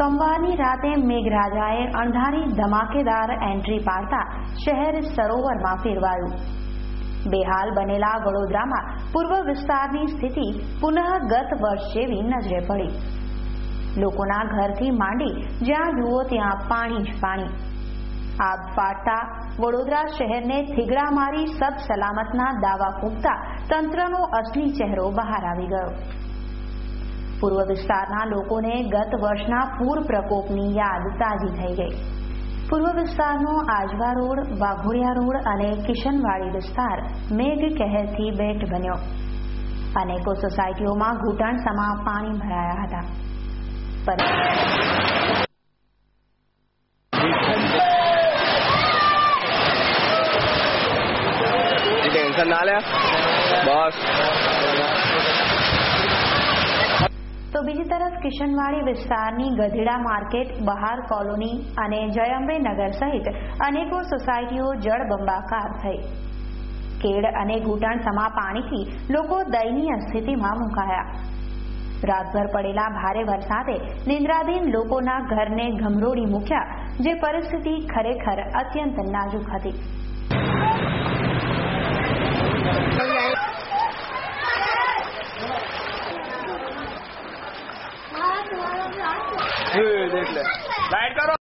સોમવારની રાતે મેઘરાજાએ અણધારી ધમાકેદાર એન્ટ્રી પાડતા શહેર સરોવરમાં ફેરવાયું। બેહાલ બનેલા વડોદરામાં પૂર્વ વિસ્તારની સ્થિતિ પુનઃ ગત વર્ષ જેવી નજરે પડી। લોકોના ઘરથી માંડી જ્યાં જુઓ ત્યાં પાણી જ પાણી। આગ ફાટતા વડોદરા શહેરને થીગડા મારી સબ સલામતના દાવા ફૂંકતા તંત્રનો અસલી ચહેરો બહાર આવી ગયો। પૂર્વ વિસ્તારના લોકોને ગત વર્ષના પૂર પ્રકોપની યાદ તાજી થઈ ગઈ। પૂર્વ વિસ્તારનો આજવા રોડ, વાઘોડિયા રોડ અને કિશનવાડી વિસ્તાર મેઘ કહેરથી બેટ બન્યો। અનેકો સોસાયટીઓમાં ઘૂંટણસમા પાણી ભરાયા હતા। તો બીજી તરફ કિશનવાડી વિસ્તારની ગધેડા માર્કેટ, બહાર કોલોની અને જયંબે નગર સહિત અનેકો સોસાયટીઓ જળબંબાકાર થઈ। કેડ અને ઘૂંટણસમા પાણીથી લોકો દયનીય સ્થિતિમાં મુકાયા। રાતભર પડેલા ભારે વરસાદે નિંદ્રાધીન લોકોના ઘરને ઘમરોડી મૂક્યા, જે પરિસ્થિતિ ખરેખર અત્યંત નાજુક હતી। देख ले लाइट करो।